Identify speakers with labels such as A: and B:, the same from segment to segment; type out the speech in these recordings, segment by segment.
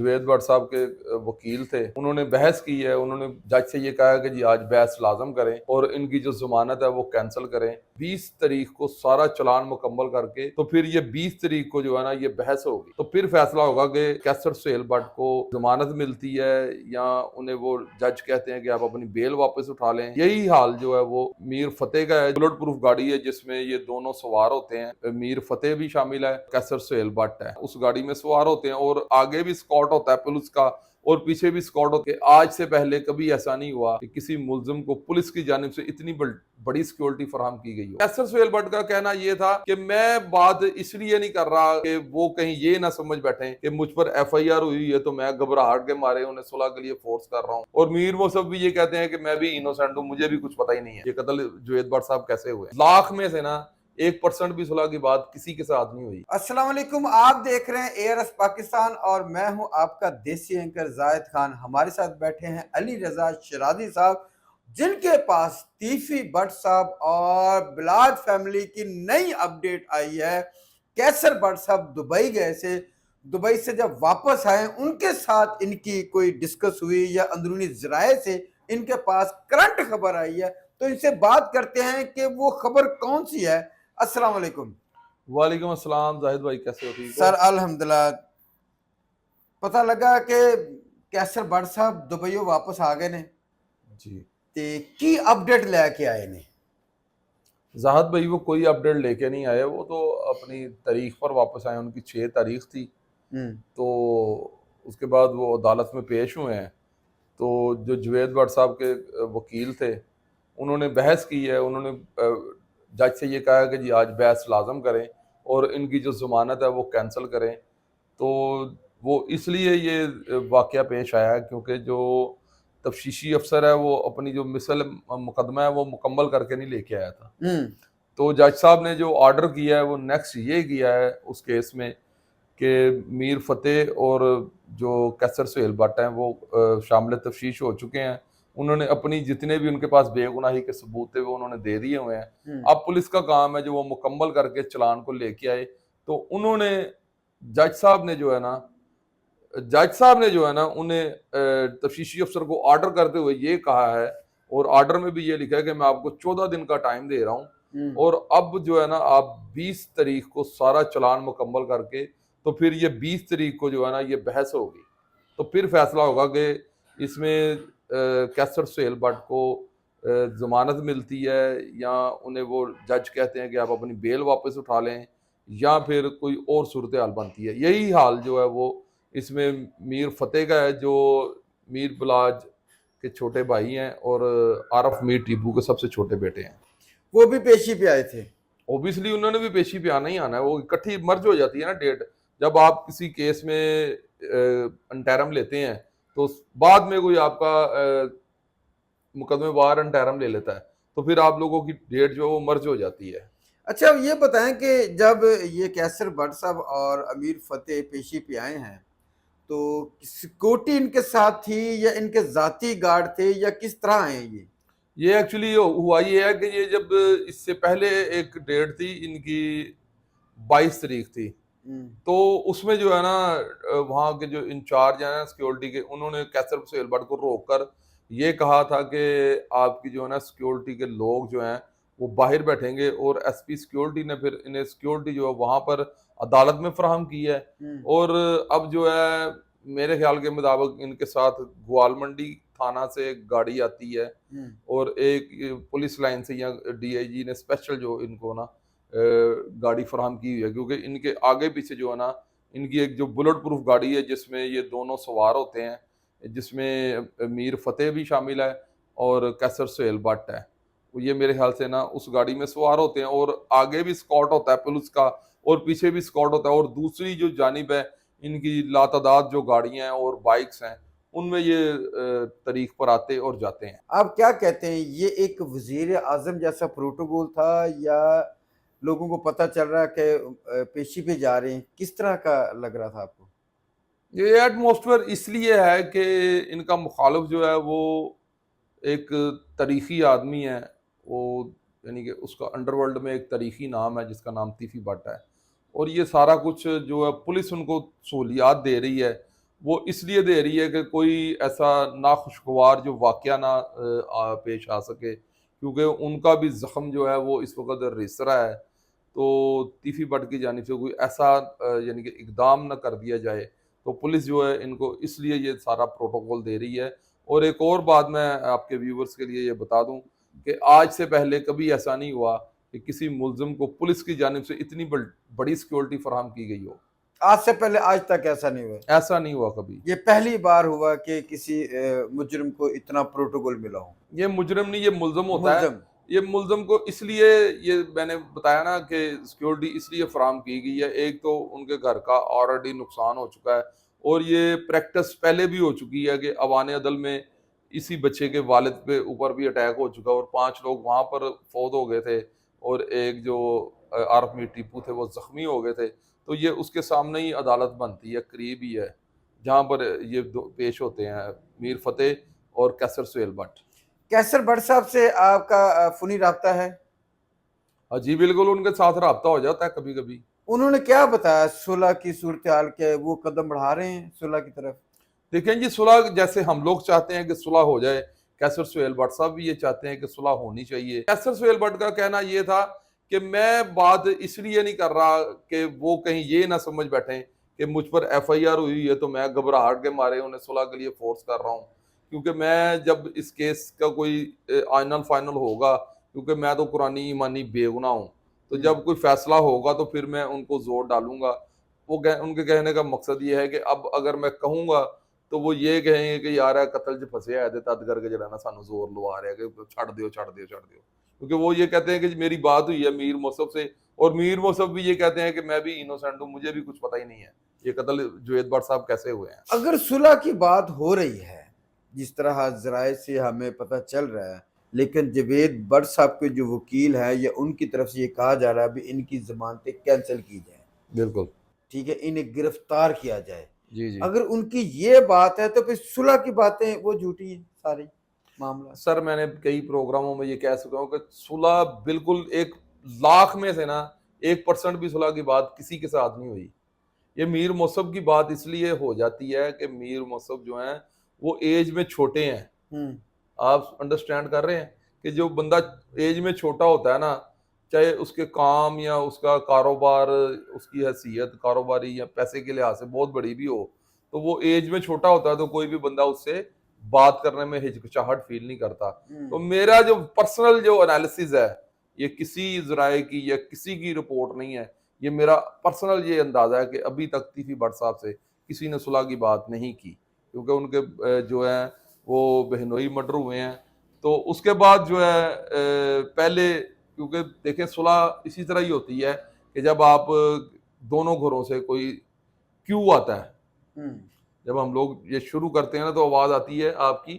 A: जुवेद भट्ट साहब के वकील थे, उन्होंने बहस की है। उन्होंने जज से ये कहा कि जी आज बहस लाजम करें और इनकी जो जमानत है वो कैंसिल करें। 20 तारीख को सारा चलान मुकम्मल करके तो फिर ये 20 तारीख को जो है ना ये बहस होगी, तो फिर फैसला होगा कि कैसर सुहेल भट्ट को जमानत मिलती है या उन्हें वो जज कहते हैं कि आप अपनी बेल वापस उठा लें। यही हाल जो है वो मीर फतेह का है। बुलेट प्रूफ गाड़ी है जिसमें ये दोनों सवार होते हैं, मीर फतेह भी शामिल है, कैसर सुहेल भट्ट है। उस गाड़ी में सवार होते हैं और आगे भी स्कॉट होता है पुलिस का और पीछे भी स्कॉट होते हैं। आज से पहले कभी ऐसा नहीं हुआ कि किसी मुल्जिम को पुलिस की जानिब से इतनी बड़ी सिक्योरिटी फराहम की गई हो। कैसर सुहेल भट्ट का कहना यह था कि मैं बात इसलिए नहीं कर रहा कि वो कहीं ये ना समझ बैठे कि मुझ पर FIR हुई है तो मैं घबराहट के मारे उन्हें सुलह के लिए फोर्स कर रहा हूँ। और मीर वो सब भी ये कहते हैं कि मैं भी इनोसेंट हूँ, मुझे भी कुछ पता ही नहीं है ये कत्ल जुवेद भट्ट साहब कैसे हुए। लाख में से ना 1% भी सुलह की बात किसी के साथ नहीं हुई।
B: अस्सलाम वालेकुम, आप देख रहे हैं ARS पाकिस्तान और मैं हूं आपका देसी एंकर जाहिद खान। हमारे साथ बैठे हैं अली रजा शरादी साहब, जिनके पास तीफी भट्ट साहब और बिलाल फैमिली की नई अपडेट आई है। कैसर भट्ट साहब दुबई गए से, दुबई से जब वापस आए उनके साथ इनकी कोई डिस्कस हुई या अंदरूनी जराए से इनके पास करंट खबर आई है, तो इनसे बात करते हैं कि वो खबर कौन सी है। अस्सलाम वालेकुम।
A: वालेकुम अस्सलाम जाहिद भाई, कैसे हो? ठीक हो?
B: सर अल्हम्दुलिल्लाह। पता लगा कि कैसर भट्ट साहब दुबईयों वापस आ गए ने
A: जी
B: ते की अपडेट लेके आए ने।
A: जाहिद भाई वो कोई अपडेट लेके नहीं आए, वो तो अपनी तारीख पर वापस आए। उनकी 6 तारीख थी, तो उसके बाद वो अदालत में पेश हुए हैं। तो जो जुवेद भट्ट साहब के वकील थे उन्होंने बहस की है। उन्होंने जज से ये कहा कि जी आज बहस लाजम करें और इनकी जो ज़मानत है वो कैंसिल करें। तो वो इसलिए ये वाक़या पेश आया है क्योंकि जो तफ्तीशी अफसर है वो अपनी जो मिसल मुकदमा है वो मुकम्मल करके नहीं लेके आया था। तो जज साहब ने जो ऑर्डर किया है वो नेक्स्ट ये किया है उस केस में कि मीर फतेह और जो कैसर सुहेल भट्ट हैं वो शामिल तफ्तीश हो चुके हैं। उन्होंने अपनी जितने भी उनके पास बेगुनाही के सबूत थे वो उन्होंने दे दिए हुए हैं। अब पुलिस का काम है जो वो मुकम्मल करके चलान को लेके आए। तो उन्होंने जज साहब ने जो है ना उन्हें तफ्तीशी अफसर को ऑर्डर करते हुए ये कहा है, और ऑर्डर में भी ये लिखा है कि मैं आपको 14 दिन का टाइम दे रहा हूँ और अब जो है ना आप 20 तारीख को सारा चलान मुकम्मल करके तो फिर ये 20 तारीख को जो है ना ये बहस होगी, तो फिर फैसला होगा कि इसमें कैसर सुहेल भट्ट को जमानत मिलती है या उन्हें वो जज कहते हैं कि आप अपनी बेल वापस उठा लें या फिर कोई और सूरत हाल बनती है। यही हाल जो है वो इसमें मीर फतेह का है, जो मीर बिलाज के छोटे भाई हैं और आरफ मीर टीपू के सबसे छोटे बेटे हैं।
B: वो भी पेशी पे आए थे।
A: ओबियसली उन्होंने भी पेशी पे आना ही आना है, वो इकट्ठी मर्ज हो जाती है ना डेट। जब आप किसी केस में अंटैरम लेते हैं तो बाद में कोई आपका मुकदमेबार अंटैरम ले लेता है, तो फिर आप लोगों की डेट जो है वो मर्ज हो जाती है।
B: अच्छा, अब ये बताएं कि जब ये कैसर भट्ट साहब और अमीर फतेह पेशी पे आए हैं तो सिक्योरिटी इनके साथ थी या इनके जाती गार्ड थे या किस तरह आए
A: ये एक्चुअली हुआ ये है कि ये जब इससे पहले एक डेट थी इनकी 22 तारीख थी, तो उसमें जो है ना वहाँ के जो इंचार्ज हैं सिक्योरिटी के, उन्होंने कैसर सुहेल भट्ट को रोक कर ये कहा था कि आपकी जो है ना सिक्योरिटी के लोग जो हैं वो बाहर बैठेंगे और SP सिक्योरिटी ने फिर इन्हें सिक्योरिटी जो है वहाँ पर अदालत में फराहम की है। और अब जो है मेरे ख्याल के मुताबिक इनके साथ ग्वाल मंडी थाना से एक गाड़ी आती है और एक पुलिस लाइन से या DIG ने स्पेशल जो इनको ना गाड़ी फराहम की हुई है, क्योंकि इनके आगे पीछे जो है ना इनकी एक जो बुलेट प्रूफ गाड़ी है जिसमें ये दोनों सवार होते हैं, जिसमें मीर फतेह भी शामिल है और कैसर सुहेल भट्ट है। ये मेरे ख्याल से ना उस गाड़ी में सवार होते हैं और आगे भी स्कॉट होता है पुलिस का और पीछे भी स्कॉट होता है, और दूसरी जो जानिब है इनकी लातादाद जो गाड़ियां हैं और बाइक्स हैं उनमें ये तारीख पर आते और जाते हैं।
B: आप क्या कहते हैं, ये एक वजीर आजम जैसा प्रोटोकॉल था या लोगों को पता चल रहा है कि पेशी पे जा रहे हैं, किस तरह का लग रहा था आपको?
A: ये एटमॉस्फेयर इसलिए है कि इनका मुखालिफ जो है वो एक तारीखी आदमी है, वो यानी कि उसका अंडरवर्ल्ड में एक तारीखी नाम है जिसका नाम तीफी भट्ट है, और ये सारा कुछ जो है पुलिस उनको सहूलियात दे रही है वो इसलिए दे रही है कि कोई ऐसा नाखुशगवार जो वाकया ना पेश आ सके, क्योंकि उनका भी जख्म जो है वो इस वक्त रिस रहा है। तो तीफी भट्ट की जानिब से कोई ऐसा यानी कि इकदाम न कर दिया जाए, तो पुलिस जो है इनको इसलिए ये सारा प्रोटोकॉल दे रही है। और एक और बात मैं आपके व्यूवर्स के लिए ये बता दूं कि आज से पहले कभी ऐसा नहीं हुआ कि किसी मुल्जिम को पुलिस की जानिब से इतनी बड़ी सिक्योरिटी फराहम की गई हो।
B: आज से पहले आज तक ऐसा नहीं हुआ,
A: ऐसा नहीं हुआ कभी।
B: ये पहली बार हुआ कि किसी मुजरिम को इतना प्रोटोकॉल मिला हो।
A: ये मुजरिम नहीं, ये मुल्जिम होता है।
B: मुल्जिम।
A: ये मुल्जिम को इसलिए, ये मैंने बताया ना कि सिक्योरिटी इसलिए फराहम की गई है, एक तो उनके घर का ऑलरेडी नुकसान हो चुका है, और ये प्रैक्टिस पहले भी हो चुकी है कि अवान अदल में इसी बच्चे के वालिद पे ऊपर भी अटैक हो चुका है और 5 लोग वहाँ पर फौत हो गए थे, और एक जो आर्मी टीपू थे वो जख्मी हो गए थे। तो ये उसके सामने ही अदालत बनती है, करीब ही है, जहाँ पर ये पेश होते हैं मीर फतेह और कैसर सुहेल भट्ट।
B: कैसर भट्ट साहब से आपका फ़ोनी राब्ता है?
A: हाँ जी, बिल्कुल, उनके साथ रब्ता हो जाता है कभी कभी।
B: उन्होंने क्या बताया सुलह की सूरत हाल, के वो कदम बढ़ा रहे हैं सुलह की तरफ?
A: देखें जी, सुलह जैसे हम लोग चाहते हैं कि सुलह हो जाए, कैसर सुहेल भट्ट साहब भी ये चाहते हैं कि सुलह होनी चाहिए। कैसर सुहेल भट्ट का कहना ये था कि मैं बात इसलिए नहीं कर रहा कि वो कहीं ये ना समझ बैठें कि मुझ पर FIR हुई है तो मैं घबराहट के मारे उन्हें सुलह के लिए फोर्स कर रहा हूँ, क्योंकि मैं जब इस केस का कोई आइनल फाइनल होगा, क्योंकि मैं तो कुरानी ईमानी बेगुनाह हूँ, तो जब कोई फैसला होगा तो फिर मैं उनको जोर डालूंगा। उनके कहने का मकसद ये है कि अब अगर मैं कहूँगा तो वो ये कहेंगे कि यार कतल च फसे आए थे, तद करके जरा ना सानू जोर लवा रहे हैं कि छड़ दियो छड़ दियो छड़ दियो, क्योंकि वो ये कहते हैं कि मेरी बात हुई है मीर मौसफ से, और मीर मौसफ भी ये कहते हैं कि मैं भी इनोसेंट हूँ, मुझे भी कुछ पता ही नहीं है ये कत्ल जुनैद भट्ट साहब कैसे हुए हैं।
B: अगर सुलह की बात हो रही है, जिस तरह जराए से हमें पता चल रहा है, लेकिन जुनैद भट्ट साहब के जो वकील है या उनकी तरफ से ये कहा जा रहा है अभी इनकी जमानतें कैंसिल की जाए,
A: बिल्कुल,
B: ठीक है, इन्हें गिरफ्तार किया जाए।
A: जी जी।
B: अगर उनकी ये बात है तो फिर सुलह की बातें वो झूठी है सारी मामला।
A: सर मैंने कई प्रोग्रामों में ये कह चुका हूँ कि सुलह बिल्कुल 1 लाख में से ना 1% भी सुलह की बात किसी के साथ नहीं हुई। ये मीर मौसफ की बात इसलिए हो जाती है कि मीर मौसफ जो हैं वो एज में छोटे हैं। आप अंडरस्टैंड कर रहे हैं कि जो बंदा एज में छोटा होता है ना, चाहे उसके काम या उसका कारोबार, उसकी हैसियत कारोबारी या पैसे के लिहाज से बहुत बड़ी भी हो, तो वो एज में छोटा होता है तो कोई भी बंदा उससे बात करने में हिचकिचाहट फील नहीं करता। तो मेरा जो पर्सनल जो एनालिसिस है, ये किसी जराए की या किसी की रिपोर्ट नहीं है, ये मेरा पर्सनल ये अंदाजा है कि अभी तक तीफी भट्ट साहब से किसी ने सुलह की बात नहीं की, क्योंकि उनके जो है वो बहनोई मर्डर हुए हैं। तो उसके बाद जो है पहले, क्योंकि देखें सुलह इसी तरह ही होती है कि जब आप दोनों घरों से कोई क्यू आता है, जब हम लोग ये शुरू करते हैं ना तो आवाज आती है आपकी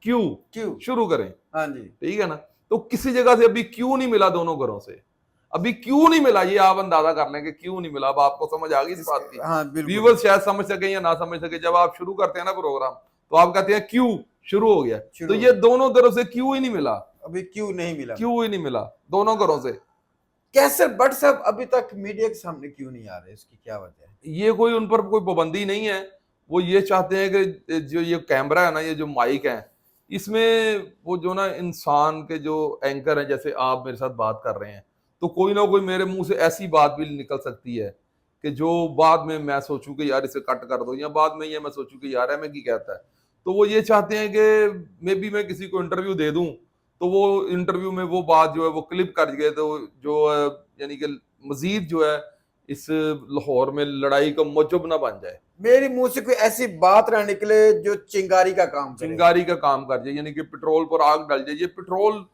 A: क्यू
B: क्यों
A: शुरू करें,
B: हाँ जी,
A: ठीक है ना। तो किसी जगह से अभी क्यों नहीं मिला, दोनों घरों से अभी क्यों नहीं मिला, ये आप अंदाजा कर लें कि क्यों नहीं मिला। अब आपको समझ आ गई इस बात की,
B: हाँ बिल्कुल।
A: व्यूअर्स शायद समझ सके या ना समझ सके, जब आप शुरू करते हैं ना प्रोग्राम तो आप कहते हैं क्यों शुरू हो गया, तो ये दोनों तरफ से क्यों ही नहीं मिला,
B: अभी क्यों नहीं मिला,
A: क्यों ही नहीं मिला दोनों घरों से।
B: कैसर भट्ट साहब अभी तक मीडिया के सामने क्यों नहीं आ रहे, इसकी क्या वजह है?
A: ये कोई उन पर कोई पाबंदी नहीं है, वो ये चाहते हैं कि जो ये कैमरा है ना, ये जो माइक है, इसमें वो जो ना इंसान के जो एंकर हैं, जैसे आप मेरे साथ बात कर रहे हैं, तो कोई ना कोई मेरे मुंह से ऐसी बात भी निकल सकती है कि जो बाद में मैं सोचूं कि यार इसे कट कर दो, या बाद में ये मैं सोचूं कि यार है मैं की कहता है। तो वो ये चाहते हैं कि मे बी मैं किसी को इंटरव्यू दे दूं तो वो इंटरव्यू में वो बात जो है वो क्लिप कर गए, तो जो यानी कि मजीद जो है इस लाहौर में लड़ाई का मौजब ना बन जाए,
B: मेरे मुंह से कोई ऐसी बात ना निकले जो चिंगारी का काम करे।
A: चिंगारी का काम कर जाए, यानी कि पेट्रोल पर आग डाल जाए। ये पेट्रोल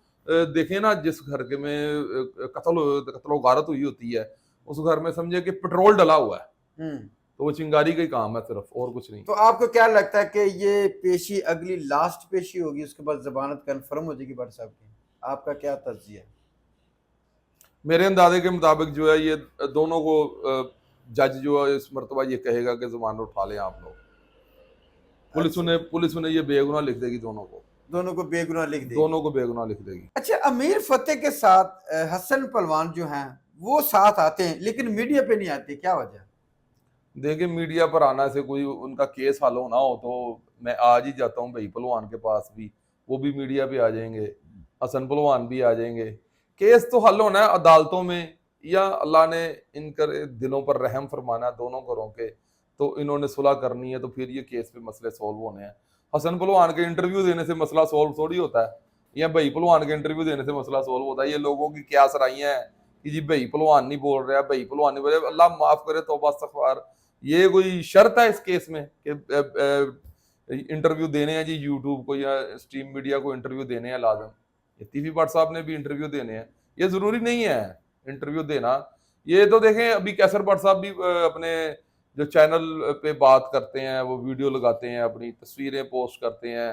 A: देखे ना, जिस घर के में कत्लो गारत हुई होती है, उस घर में समझे कि पेट्रोल डला हुआ है, तो वो चिंगारी का ही काम है सिर्फ, और कुछ नहीं।
B: तो आपको क्या लगता है कि ये पेशी अगली लास्ट पेशी होगी, उसके बाद जमानत कंफर्म हो जाएगी भट्ट साहब की? आपका क्या तज्जिया है?
A: मेरे अंदाजे के मुताबिक जो है ये दोनों को जज जो है इस मरतबा ये कहेगा कि जमानत उठा लें आप लोग, पुलिस उन्हें ये बेगुनाह लिख देगी,
B: दोनों को बेगुनाह लिख देगी,
A: दोनों को बेगुनाह लिख देगी।
B: अच्छा, अमीर फतेह के साथ हसन पहलवान जो हैं वो साथ आते हैं लेकिन मीडिया पे नहीं आते, क्या वजह?
A: देखिए मीडिया पर आना से कोई उनका केस हल होना हो तो मैं आज ही जाता हूँ भाई पहलवान के पास भी, वो भी मीडिया पे आ जाएंगे, हसन पहलवान भी आ जाएंगे। केस तो हल होना है अदालतों में, या अल्लाह ने इनकर दिलों पर रहम फरमाना है दोनों घरों के, तो इन्होंने सुलह करनी है तो फिर ये केस पे मसले सॉल्व होने हैं। हसन पहलवान के इंटरव्यू देने से मसला सॉल्व थोड़ी होता है, या भाई पहलवान के इंटरव्यू देने से मसला सॉल्व होता है। ये लोगों की क्या सराइयां हैं कि जी भाई पहलवान नहीं बोल रहा, भाई पहलवान नहीं बोल रहा, अल्लाह माफ करे, तौबा इस्तगफार। ये कोई शर्त है इस केस में कि इंटरव्यू देने हैं जी यूट्यूब को या स्ट्रीम मीडिया को इंटरव्यू देने हैं लाजम? ये तीफी भट्ट साहब ने भी इंटरव्यू देने हैं, ये जरूरी नहीं है इंटरव्यू देना। ये तो देखें अभी कैसर भट्ट साहब भी अपने जो चैनल पे बात करते हैं, वो वीडियो लगाते हैं, अपनी तस्वीरें पोस्ट करते हैं,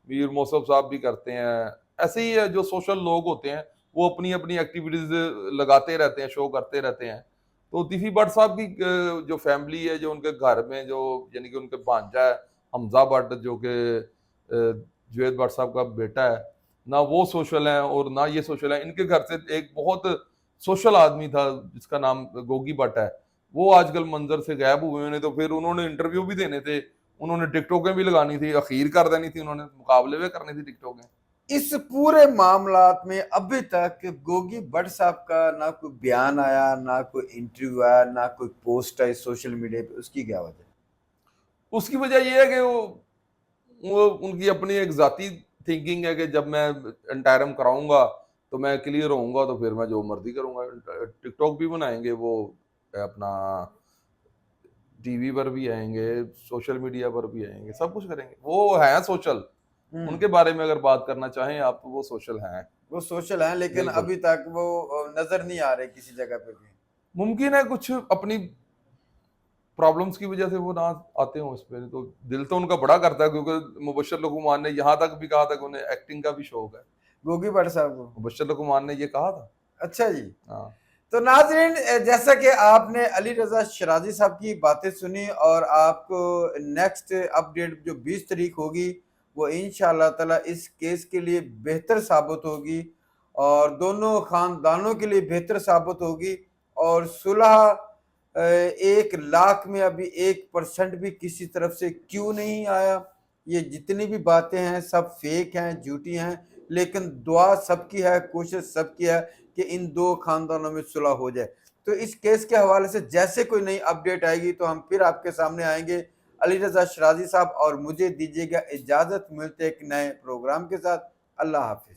A: मीर मौसफ साहब भी करते हैं। ऐसे ही है, जो सोशल लोग होते हैं वो अपनी अपनी एक्टिविटीज लगाते रहते हैं, शो करते रहते हैं। तो तीफी भट्ट साहब की जो फैमिली है, जो उनके घर में जो यानी कि उनके भांजा है हमजा भट्ट, जो कि जुवेद भट्ट साहब का बेटा है, ना वो सोशल है और ना ये सोशल है। इनके घर से एक बहुत सोशल आदमी था जिसका नाम गोगी भट्ट है, वो आजकल मंजर से गायब हुए हैं। तो फिर उन्होंने इंटरव्यू भी देने थे, उन्होंने टिकटॉकें भी लगानी थी, अखीर कर देनी थी, उन्होंने मुकाबले में करनी थी टिकटॉकें।
B: इस पूरे मामलात में अभी तक गोगी भट्ट साहब का ना कोई बयान आया, ना कोई इंटरव्यू आया, ना कोई पोस्ट आई सोशल मीडिया पे, उसकी क्या वजह?
A: उसकी वजह यह है कि वो उनकी अपनी एक जाती थिंकिंग है कि जब मैं इंटरम कराऊंगा तो मैं क्लियर होऊंगा, तो फिर मैं जो मर्जी करूंगा। टिकटॉक भी बनाएंगे वो, अपना टीवी पर भी आएंगे, सोशल मीडिया पर भी आएंगे, सब कुछ करेंगे। वो है सोशल, उनके बारे में अगर बात करना चाहें आप तो वो सोशल हैं।
B: वो सोशल हैं, लेकिन
A: बिल्कुल।
B: अभी तक वो नजर नहीं आ रहे किसी जगह पे भी।
A: मुमकिन है कुछ अपनी प्रॉब्लम्स की वजह से वो ना आते हो इस पे। तो दिल तो उनका बड़ा करता है, क्योंकि मुबश्शिर लकुमान ने यहाँ तक भी कहा था कि उन्हें एक्टिंग का भी शौक है।
B: गोगी भट्ट साहब को?
A: मुबश्शिर लकुमान ने ये कहा था।
B: अच्छा जी।
A: हाँ।
B: तो नाज़रीन, जैसा कि आपने अली रजा शराजी साहब की बातें सुनी, और आपको नेक्स्ट अपडेट जो 20 तारीख होगी वो इंशाअल्लाह ताला इस केस के लिए बेहतर साबित होगी और दोनों खानदानों के लिए बेहतर साबित होगी। और सुलह 1 लाख में अभी 1% भी किसी तरफ से क्यों नहीं आया? ये जितनी भी बातें हैं सब फेक हैं, झूठी हैं, लेकिन दुआ सबकी है, कोशिश सबकी है कि इन दो खानदानों में सुलह हो जाए। तो इस केस के हवाले से जैसे कोई नई अपडेट आएगी तो हम फिर आपके सामने आएंगे। अली रजा शराजी साहब और मुझे दीजिएगा इजाजत, मिलते एक नए प्रोग्राम के साथ। अल्लाह हाफिज।